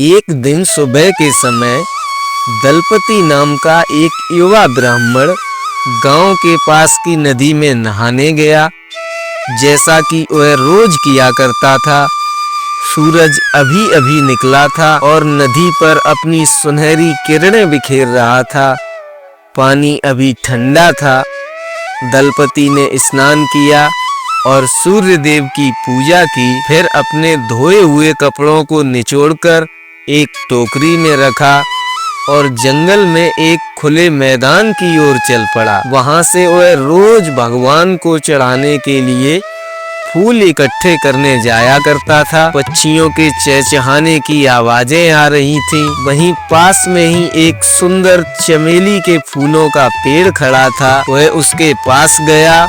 एक दिन सुबह के समय दलपति नाम का एक युवा ब्राह्मण गांव के पास की नदी में नहाने गया, जैसा कि वह रोज किया करता था। सूरज अभी अभी निकला था और नदी पर अपनी सुनहरी किरणें बिखेर रहा था। पानी अभी ठंडा था। दलपति ने स्नान किया और सूर्य देव की पूजा की। फिर अपने धोए हुए कपड़ों को निचोड़कर एक टोकरी में रखा और जंगल में एक खुले मैदान की ओर चल पड़ा। वहां से वह रोज भगवान को चढ़ाने के लिए फूल इकट्ठे करने जाया करता था। पक्षियों के चहचहाने की आवाजें आ रही थीं। वहीं पास में ही एक सुंदर चमेली के फूलों का पेड़ खड़ा था। वह उसके पास गया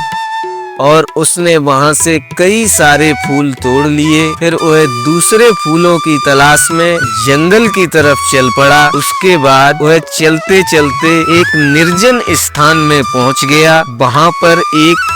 और उसने वहां से कई सारे फूल तोड़ लिए। फिर वह दूसरे फूलों की तलाश में जंगल की तरफ चल पड़ा। उसके बाद वह चलते चलते एक निर्जन स्थान में पहुंच गया। वहां पर एक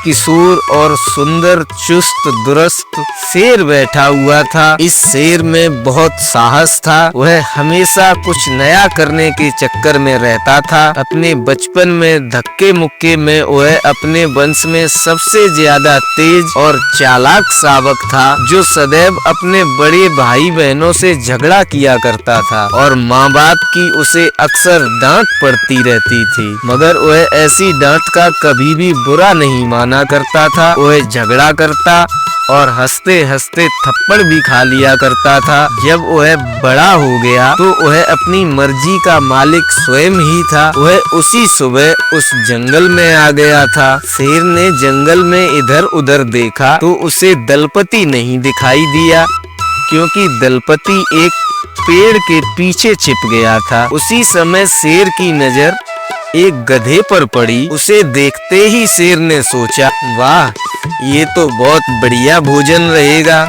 किशोर और सुंदर चुस्त दुरुस्त शेर बैठा हुआ था। इस शेर में बहुत साहस था। वह हमेशा कुछ नया करने के चक्कर में रहता था। अपने बचपन में धक्के मुक्के में वह अपने वंश में सबसे ज्यादा तेज और चालाक शावक था, जो सदैव अपने बड़े भाई बहनों से झगड़ा किया करता था और माँ बाप की उसे अक्सर डांट पड़ती रहती थी, मगर वह ऐसी डांट का कभी भी बुरा नहीं माना करता था। वह झगड़ा करता और हंसते हंसते थप्पड़ भी खा लिया करता था। जब वह बड़ा हो गया तो वह अपनी मर्जी का मालिक स्वयं ही था। वह उसी सुबह उस जंगल में आ गया था। शेर ने जंगल में इधर उधर देखा तो उसे दलपति नहीं दिखाई दिया, क्योंकि दलपति एक पेड़ के पीछे छिप गया था। उसी समय शेर की नजर एक गधे पर पड़ी। उसे देखते ही शेर ने सोचा, वाह, ये तो बहुत बढ़िया भोजन रहेगा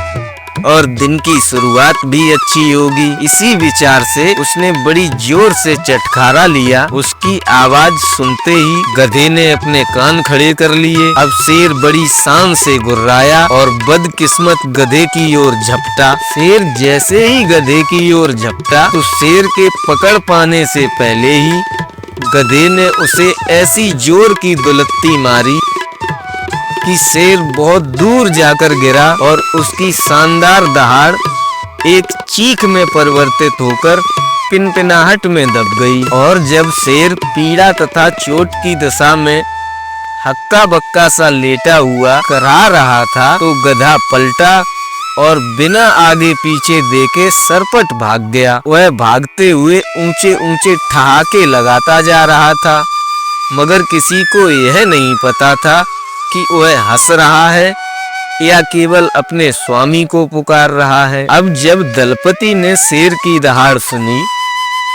और दिन की शुरुआत भी अच्छी होगी। इसी विचार से उसने बड़ी जोर से चटखारा लिया। उसकी आवाज सुनते ही गधे ने अपने कान खड़े कर लिए। अब शेर बड़ी शान से गुर्राया और बदकिस्मत गधे की ओर झपटा। शेर जैसे ही गधे की ओर झपटा तो शेर के पकड़ पाने से पहले ही गधे ने उसे ऐसी जोर की दुलत्ती मारी कि शेर बहुत दूर जाकर गिरा और उसकी शानदार दहाड़ एक चीख में परिवर्तित होकर पिनपिनाहट में दब गई। और जब शेर पीड़ा तथा चोट की दशा में हक्का बक्का सा लेटा हुआ करा रहा था तो गधा पलटा और बिना आगे पीछे देखे सरपट भाग गया। वह भागते हुए ऊंचे ऊंचे ठहाके लगाता जा रहा था, मगर किसी को यह नहीं पता था कि वह हंस रहा है या केवल अपने स्वामी को पुकार रहा है। अब जब दलपति ने शेर की दहाड़ सुनी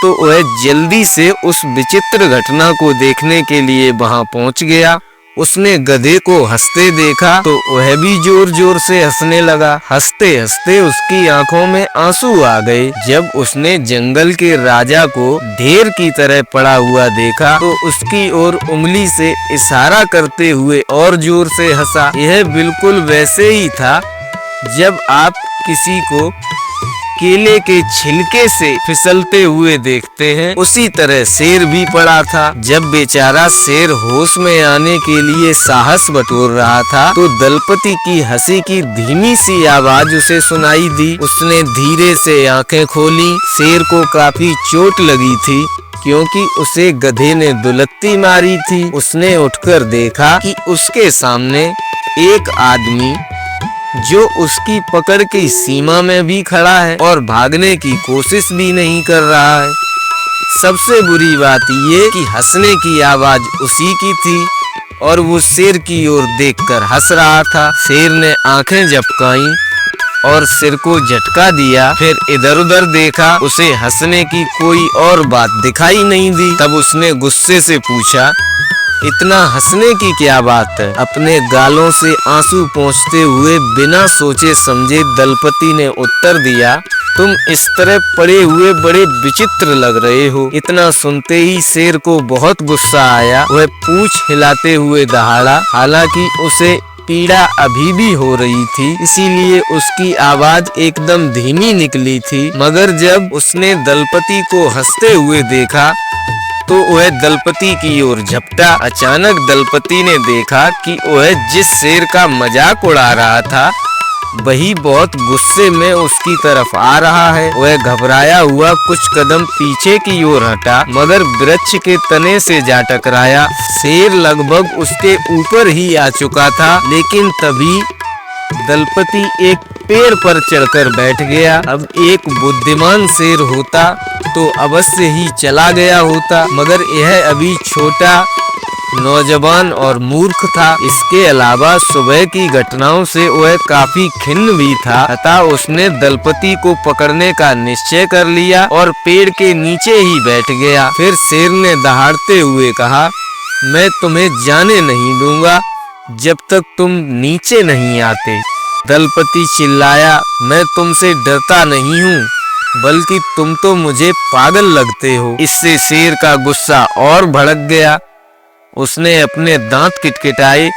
तो वह जल्दी से उस विचित्र घटना को देखने के लिए वहां पहुंच गया। उसने गधे को हंसते देखा तो वह भी जोर जोर से हंसने लगा। हंसते हंसते उसकी आंखों में आंसू आ गए। जब उसने जंगल के राजा को ढेर की तरह पड़ा हुआ देखा तो उसकी ओर उंगली से इशारा करते हुए और जोर से हंसा। यह बिल्कुल वैसे ही था जब आप किसी को केले के छिलके से फिसलते हुए देखते हैं, उसी तरह शेर भी पड़ा था। जब बेचारा शेर होश में आने के लिए साहस बटोर रहा था तो दलपति की हंसी की धीमी सी आवाज उसे सुनाई दी। उसने धीरे से आंखें खोली। शेर को काफी चोट लगी थी, क्योंकि उसे गधे ने दुलत्ती मारी थी। उसने उठकर देखा कि उसके सामने एक आदमी जो उसकी पकड़ की सीमा में भी खड़ा है और भागने की कोशिश भी नहीं कर रहा है। सबसे बुरी बात ये कि हंसने की आवाज उसी की थी और वो शेर की ओर देखकर हंस रहा था। शेर ने आंखें झपकाई और सिर को झटका दिया। फिर इधर उधर देखा, उसे हंसने की कोई और बात दिखाई नहीं दी। तब उसने गुस्से से पूछा, इतना हंसने की क्या बात है? अपने गालों से आंसू पोंछते हुए बिना सोचे समझे दलपति ने उत्तर दिया, तुम इस तरह पड़े हुए बड़े विचित्र लग रहे हो। इतना सुनते ही शेर को बहुत गुस्सा आया। वह पूंछ हिलाते हुए दहाड़ा। हालांकि उसे पीड़ा अभी भी हो रही थी, इसीलिए उसकी आवाज एकदम धीमी निकली थी। मगर जब उसने दलपति को हंसते हुए देखा तो वह दलपति की ओर झपटा। अचानक दलपति ने देखा कि वह जिस शेर का मजाक उड़ा रहा था वही बहुत गुस्से में उसकी तरफ आ रहा है। वह घबराया हुआ कुछ कदम पीछे की ओर हटा, मगर वृक्ष के तने से जा टकराया। शेर लगभग उसके ऊपर ही आ चुका था, लेकिन तभी दलपति एक पेड़ पर चढ़कर बैठ गया। अब एक बुद्धिमान शेर होता तो अवश्य ही चला गया होता, मगर यह अभी छोटा, नौजवान और मूर्ख था। इसके अलावा सुबह की घटनाओं से वह काफी खिन्न भी था, अतः उसने दलपति को पकड़ने का निश्चय कर लिया और पेड़ के नीचे ही बैठ गया। फिर शेर ने दहाड़ते हुए कहा, मैं तुम्हें जाने नहीं दूंगा जब तक तुम नीचे नहीं आते। दलपति चिल्लाया, मैं तुमसे डरता नहीं हूँ, बल्कि तुम तो मुझे पागल लगते हो। इससे शेर का गुस्सा और भड़क गया। उसने अपने दांत किटकिटाए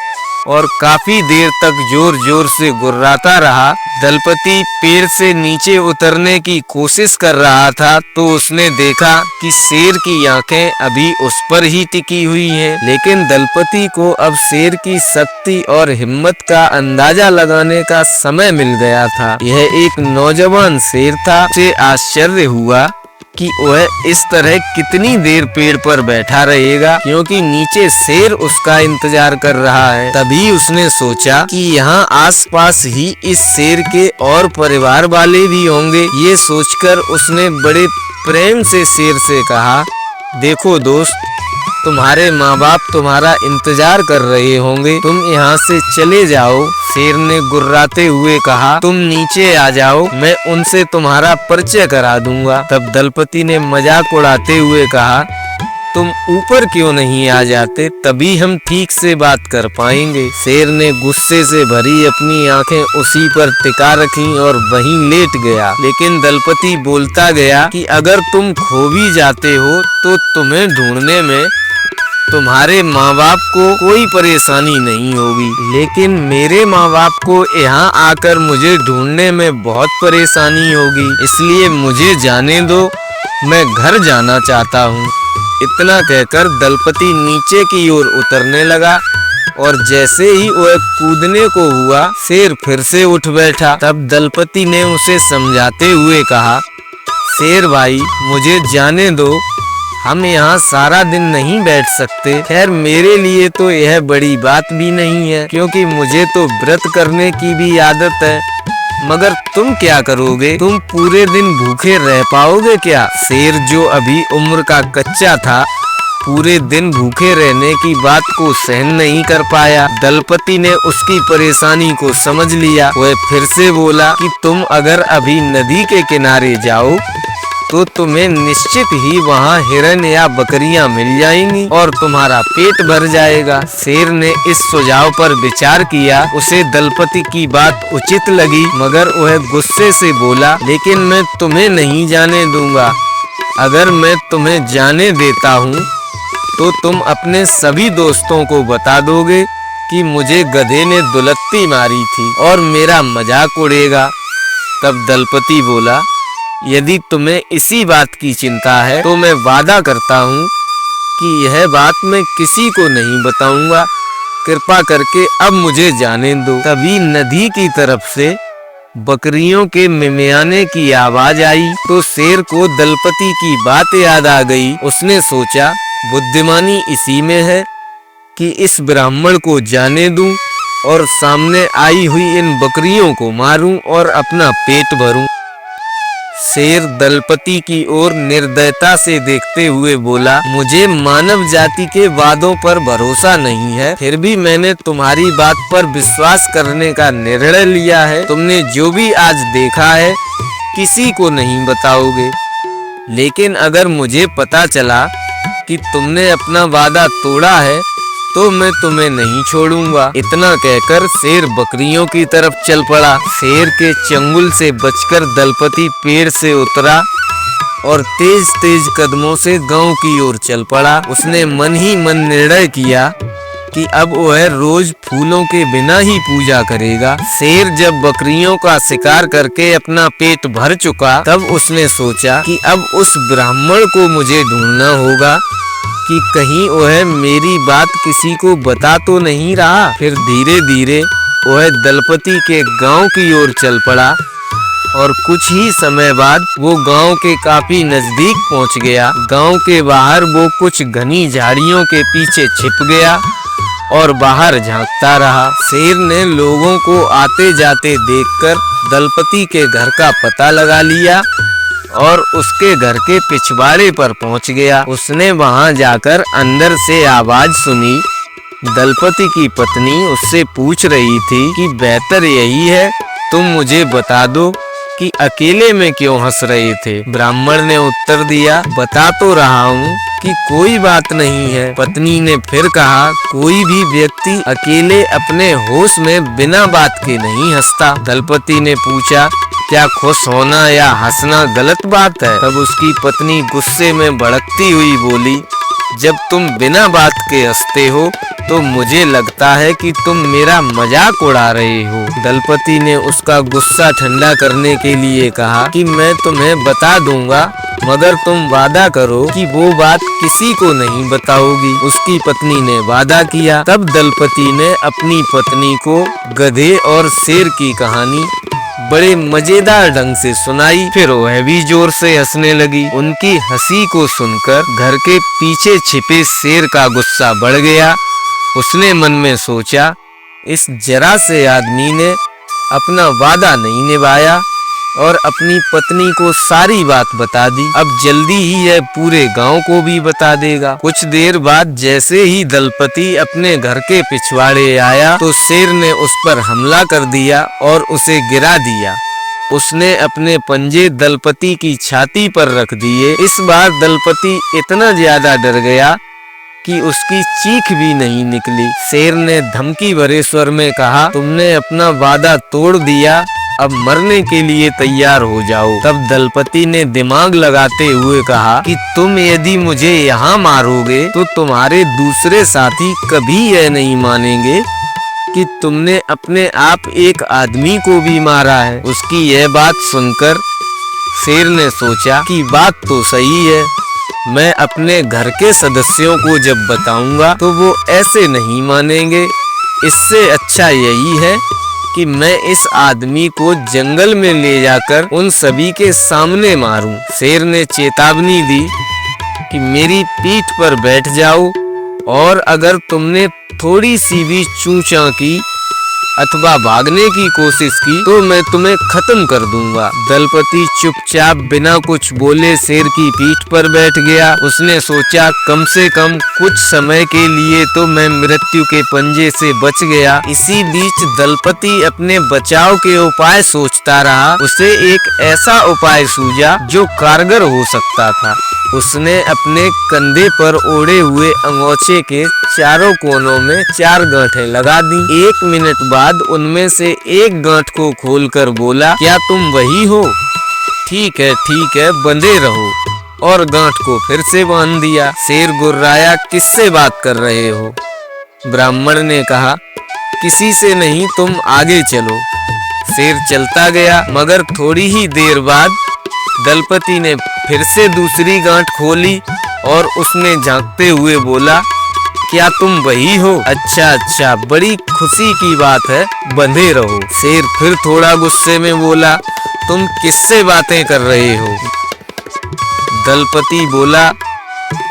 और काफी देर तक जोर जोर से गुर्राता रहा। दलपति पेड़ से नीचे उतरने की कोशिश कर रहा था तो उसने देखा कि शेर की आंखें अभी उस पर ही टिकी हुई हैं। लेकिन दलपति को अब शेर की शक्ति और हिम्मत का अंदाजा लगाने का समय मिल गया था। यह एक नौजवान शेर था। उसे आश्चर्य हुआ कि वह इस तरह कितनी देर पेड़ पर बैठा रहेगा, क्योंकि नीचे शेर उसका इंतजार कर रहा है। तभी उसने सोचा कि यहाँ आसपास ही इस शेर के और परिवार वाले भी होंगे। ये सोचकर उसने बड़े प्रेम से शेर से कहा, देखो दोस्त, तुम्हारे माँ बाप तुम्हारा इंतजार कर रहे होंगे, तुम यहाँ से चले जाओ। शेर ने गुर्राते हुए कहा, तुम नीचे आ जाओ, मैं उनसे तुम्हारा परिचय करा दूंगा। तब दलपति ने मजाक उड़ाते हुए कहा, तुम ऊपर क्यों नहीं आ जाते, तभी हम ठीक से बात कर पाएंगे। शेर ने गुस्से से भरी अपनी आंखें उसी पर टिका रखीं और वहीं लेट गया। लेकिन दलपति बोलता गया कि अगर तुम खो भी जाते हो तो तुम्हें ढूंढने में तुम्हारे माँ बाप को कोई परेशानी नहीं होगी, लेकिन मेरे माँ बाप को यहाँ आकर मुझे ढूंढने में बहुत परेशानी होगी, इसलिए मुझे जाने दो, मैं घर जाना चाहता हूँ। इतना कहकर दलपति नीचे की ओर उतरने लगा और जैसे ही वह कूदने को हुआ, शेर फिर से उठ बैठा। तब दलपति ने उसे समझाते हुए कहा, शेर भाई, मुझे जाने दो, हम यहाँ सारा दिन नहीं बैठ सकते। खैर, मेरे लिए तो यह बड़ी बात भी नहीं है, क्योंकि मुझे तो व्रत करने की भी आदत है। मगर तुम क्या करोगे, तुम पूरे दिन भूखे रह पाओगे क्या? शेर, जो अभी उम्र का कच्चा था, पूरे दिन भूखे रहने की बात को सहन नहीं कर पाया। दलपति ने उसकी परेशानी को समझ लिया। वह फिर से बोला कि तुम अगर अभी नदी के किनारे जाओ तो तुम्हें निश्चित ही वहाँ हिरन या बकरियां मिल जाएंगी और तुम्हारा पेट भर जाएगा। शेर ने इस सुझाव पर विचार किया। उसे दलपति की बात उचित लगी, मगर वह गुस्से से बोला, लेकिन मैं तुम्हें नहीं जाने दूंगा। अगर मैं तुम्हें जाने देता हूँ तो तुम अपने सभी दोस्तों को बता दोगे कि मुझे गधे ने दुलत्ती मारी थी और मेरा मजाक उड़ेगा। तब दलपति बोला, यदि तुम्हें इसी बात की चिंता है तो मैं वादा करता हूँ कि यह बात मैं किसी को नहीं बताऊंगा। कृपा करके अब मुझे जाने दो। तभी नदी की तरफ से बकरियों के मिमियाने की आवाज आई तो शेर को दलपति की बात याद आ गई। उसने सोचा, बुद्धिमानी इसी में है कि इस ब्राह्मण को जाने दूं और सामने आई हुई इन बकरियों को मारूं और अपना पेट भरूं। शेर दलपति की ओर निर्दयता से देखते हुए बोला, मुझे मानव जाति के वादों पर भरोसा नहीं है, फिर भी मैंने तुम्हारी बात पर विश्वास करने का निर्णय लिया है। तुमने जो भी आज देखा है किसी को नहीं बताओगे, लेकिन अगर मुझे पता चला कि तुमने अपना वादा तोड़ा है तो मैं तुम्हें नहीं छोड़ूंगा। इतना कहकर शेर बकरियों की तरफ चल पड़ा। शेर के चंगुल से बचकर दलपति पेड़ से उतरा और तेज तेज कदमों से गांव की ओर चल पड़ा। उसने मन ही मन निर्णय किया कि अब वह रोज फूलों के बिना ही पूजा करेगा। शेर जब बकरियों का शिकार करके अपना पेट भर चुका, तब उसने सोचा कि अब उस ब्राह्मण को मुझे ढूंढना होगा कि कहीं वह मेरी बात किसी को बता तो नहीं रहा। फिर धीरे धीरे वह दलपति के गांव की ओर चल पड़ा और कुछ ही समय बाद वो गांव के काफी नजदीक पहुंच गया। गांव के बाहर वो कुछ घनी झाड़ियों के पीछे छिप गया और बाहर झांकता रहा। शेर ने लोगों को आते जाते देखकर दलपति के घर का पता लगा लिया और उसके घर के पिछवाड़े पर पहुंच गया। उसने वहां जाकर अंदर से आवाज सुनी। दलपति की पत्नी उससे पूछ रही थी कि बेहतर यही है तुम मुझे बता दो कि अकेले में क्यों हंस रहे थे। ब्राह्मण ने उत्तर दिया, बता तो रहा हूँ कि कोई बात नहीं है। पत्नी ने फिर कहा, कोई भी व्यक्ति अकेले अपने होश में बिना बात के नहीं हंसता। दलपति ने पूछा, क्या खुश होना या हंसना गलत बात है? तब उसकी पत्नी गुस्से में भड़कती हुई बोली, जब तुम बिना बात के हंसते हो तो मुझे लगता है कि तुम मेरा मजाक उड़ा रहे हो। दलपति ने उसका गुस्सा ठंडा करने के लिए कहा कि मैं तुम्हें बता दूंगा, मगर तुम वादा करो कि वो बात किसी को नहीं बताओगी। उसकी पत्नी ने वादा किया। तब दलपति ने अपनी पत्नी को गधे और शेर की कहानी बड़े मजेदार ढंग से सुनाई। फिर वह भी जोर से हंसने लगी। उनकी हंसी को सुनकर घर के पीछे छिपे शेर का गुस्सा बढ़ गया। उसने मन में सोचा, इस जरा से आदमी ने अपना वादा नहीं निभाया और अपनी पत्नी को सारी बात बता दी। अब जल्दी ही यह पूरे गांव को भी बता देगा। कुछ देर बाद जैसे ही दलपति अपने घर के पिछवाड़े आया तो शेर ने उस पर हमला कर दिया और उसे गिरा दिया। उसने अपने पंजे दलपति की छाती पर रख दिए। इस बार दलपति इतना ज्यादा डर गया कि उसकी चीख भी नहीं निकली। शेर ने धमकी भरे स्वर में कहा, तुमने अपना वादा तोड़ दिया, अब मरने के लिए तैयार हो जाओ। तब दलपति ने दिमाग लगाते हुए कहा कि तुम यदि मुझे यहाँ मारोगे तो तुम्हारे दूसरे साथी कभी यह नहीं मानेंगे कि तुमने अपने आप एक आदमी को भी मारा है। उसकी यह बात सुनकर शेर ने सोचा कि बात तो सही है, मैं अपने घर के सदस्यों को जब बताऊंगा तो वो ऐसे नहीं मानेंगे। इससे अच्छा यही है कि मैं इस आदमी को जंगल में ले जाकर उन सभी के सामने मारूं। शेर ने चेतावनी दी कि मेरी पीठ पर बैठ जाओ और अगर तुमने थोड़ी सी भी चूचा की अथवा भागने की कोशिश की तो मैं तुम्हें खत्म कर दूंगा। दलपति चुपचाप बिना कुछ बोले शेर की पीठ पर बैठ गया। उसने सोचा, कम से कम कुछ समय के लिए तो मैं मृत्यु के पंजे से बच गया। इसी बीच दलपति अपने बचाव के उपाय सोचता रहा। उसे एक ऐसा उपाय सूझा जो कारगर हो सकता था। उसने अपने कंधे पर ओढ़े हुए अंगोछे के चारों कोनों में 4 गांठें लगा दी। 1 मिनट बाद उनमें से एक गांठ को खोलकर बोला, क्या तुम वही हो? ठीक है, बंधे रहो। और गांठ को फिर से बांध दिया। शेर गुर्राया, किससे बात कर रहे हो? ब्राह्मण ने कहा, किसी से नहीं, तुम आगे चलो। शेर चलता गया, मगर थोड़ी ही देर बाद दलपति ने फिर से दूसरी गांठ खोली और उसने झांकते हुए बोला, क्या तुम वही हो? अच्छा, बड़ी खुशी की बात है, बंधे रहो। शेर फिर थोड़ा गुस्से में बोला, तुम किससे बातें कर रहे हो? दलपति बोला,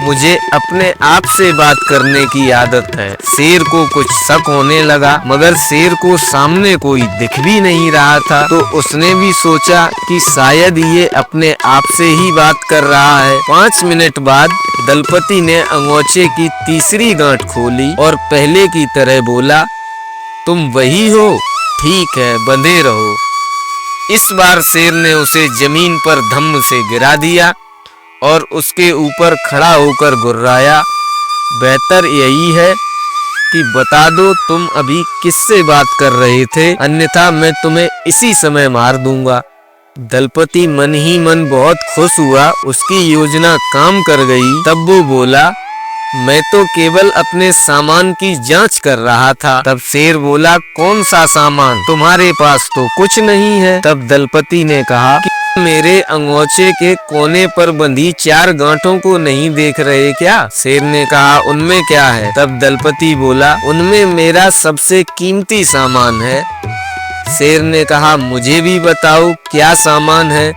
मुझे अपने आप से बात करने की आदत है। शेर को कुछ शक होने लगा, मगर शेर को सामने कोई दिख भी नहीं रहा था, तो उसने भी सोचा कि शायद ये अपने आप से ही बात कर रहा है। 5 मिनट बाद दलपति ने अंगोछे की तीसरी गांठ खोली और पहले की तरह बोला, तुम वही हो? ठीक है, बंधे रहो। इस बार शेर ने उसे जमीन पर धम्म से गिरा दिया और उसके ऊपर खड़ा होकर गुर्राया, बेहतर यही है कि बता दो तुम अभी किससे बात कर रहे थे, अन्यथा मैं तुम्हें इसी समय मार दूंगा। दलपति मन ही मन बहुत खुश हुआ, उसकी योजना काम कर गई। तब वो बोला, मैं तो केवल अपने सामान की जांच कर रहा था। तब शेर बोला, कौन सा सामान? तुम्हारे पास तो कुछ नहीं है। तब दलपति ने कहा कि मेरे अंगोछे के कोने पर बंधी 4 गांठों को नहीं देख रहे क्या? शेर ने कहा, उनमें क्या है? तब दलपति बोला, उनमें मेरा सबसे कीमती सामान है। शेर ने कहा, मुझे भी बताओ क्या सामान है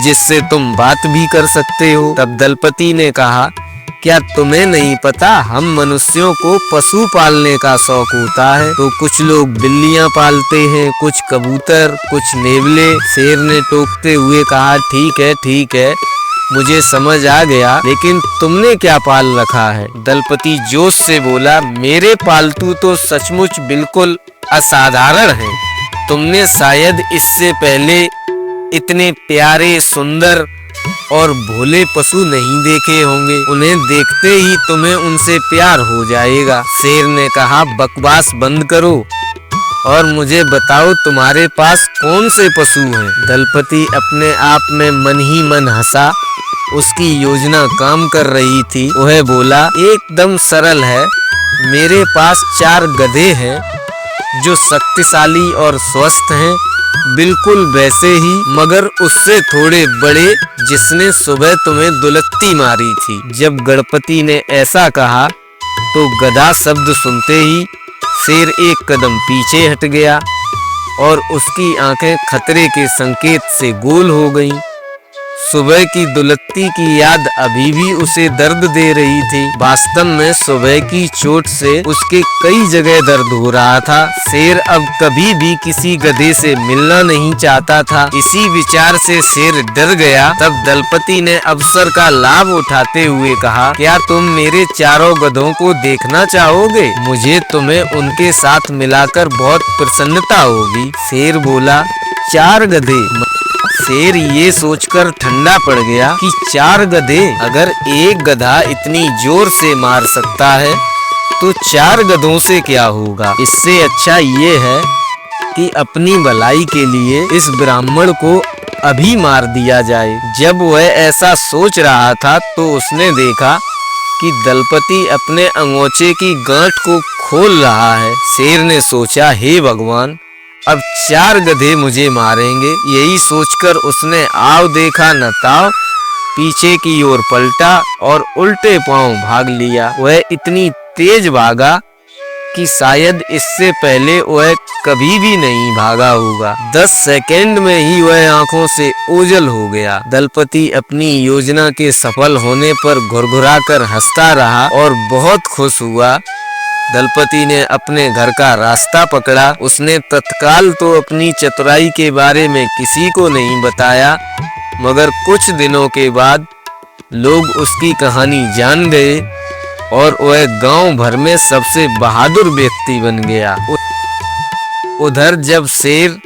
जिससे तुम बात भी कर सकते हो? तब दलपति ने कहा, क्या तुम्हें नहीं पता, हम मनुष्यों को पशु पालने का शौक होता है, तो कुछ लोग बिल्लियां पालते हैं, कुछ कबूतर, कुछ नेवले। शेर ने टोकते हुए कहा, ठीक है, मुझे समझ आ गया, लेकिन तुमने क्या पाल रखा है? दलपति जोश से बोला, मेरे पालतू तो सचमुच बिल्कुल असाधारण हैं। तुमने शायद इससे पहले इतने प्यारे, सुंदर और भोले पशु नहीं देखे होंगे। उन्हें देखते ही तुम्हें उनसे प्यार हो जाएगा। शेर ने कहा, बकवास बंद करो और मुझे बताओ तुम्हारे पास कौन से पशु हैं? दलपति अपने आप में मन ही मन हंसा। उसकी योजना काम कर रही थी। वह बोला, एकदम सरल है, मेरे पास 4 गधे हैं जो शक्तिशाली और स्वस्थ हैं, बिल्कुल वैसे ही मगर उससे थोड़े बड़े जिसने सुबह तुम्हें दुलत्ती मारी थी। जब गणपति ने ऐसा कहा तो गधा शब्द सुनते ही शेर एक कदम पीछे हट गया और उसकी आंखें खतरे के संकेत से गोल हो गईं। सुबह की दुलत्ती की याद अभी भी उसे दर्द दे रही थी। वास्तव में सुबह की चोट से उसके कई जगह दर्द हो रहा था। शेर अब कभी भी किसी गधे से मिलना नहीं चाहता था। इसी विचार से शेर डर गया। तब दलपति ने अवसर का लाभ उठाते हुए कहा, क्या तुम मेरे 4 गधों को देखना चाहोगे? मुझे तुम्हें उनके साथ मिलाकर बहुत प्रसन्नता होगी। शेर बोला, 4 गधे? शेर ये सोचकर ठंडा पड़ गया कि 4 गधे, अगर एक गधा इतनी जोर से मार सकता है तो 4 गधों से क्या होगा। इससे अच्छा ये है कि अपनी भलाई के लिए इस ब्राह्मण को अभी मार दिया जाए। जब वह ऐसा सोच रहा था तो उसने देखा कि दलपति अपने अंगोछे की गांठ को खोल रहा है। शेर ने सोचा, हे भगवान, अब 4 गधे मुझे मारेंगे। यही सोचकर उसने आव देखा न ताव पीछे की ओर पलटा और उल्टे पांव भाग लिया। वह इतनी तेज भागा कि शायद इससे पहले वह कभी भी नहीं भागा होगा। 10 सेकंड में ही वह आंखों से ओझल हो गया। दलपति अपनी योजना के सफल होने पर घुरघुराकर हंसता रहा और बहुत खुश हुआ। दलपति ने अपने घर का रास्ता पकड़ा। उसने तत्काल तो अपनी चतुराई के बारे में किसी को नहीं बताया, मगर कुछ दिनों के बाद लोग उसकी कहानी जान गए और वह गांव भर में सबसे बहादुर व्यक्ति बन गया। उधर जब शेर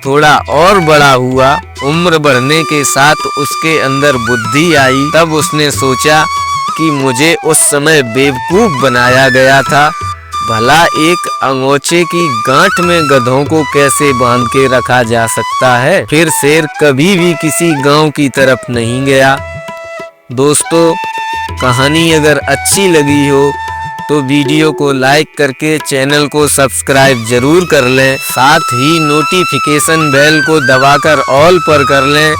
थोड़ा और बड़ा हुआ, उम्र बढ़ने के साथ उसके अंदर बुद्धि आई। तब उसने सोचा कि मुझे उस समय बेवकूफ बनाया गया था। भला एक अंगोछे की गांठ में गधों को कैसे बांध के रखा जा सकता है। फिर शेर कभी भी किसी गांव की तरफ नहीं गया। दोस्तों, कहानी अगर अच्छी लगी हो तो वीडियो को लाइक करके चैनल को सब्सक्राइब जरूर कर लें। साथ ही नोटिफिकेशन बेल को दबाकर ऑल पर कर लें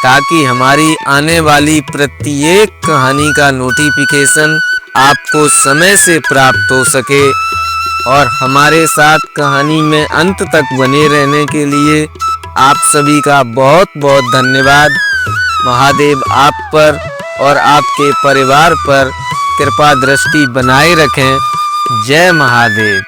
ताकि हमारी आने वाली प्रत्येक कहानी का नोटिफिकेशन आपको समय से प्राप्त हो सके। और हमारे साथ कहानी में अंत तक बने रहने के लिए आप सभी का बहुत बहुत धन्यवाद। महादेव आप पर और आपके परिवार पर कृपा दृष्टि बनाए रखें। जय महादेव।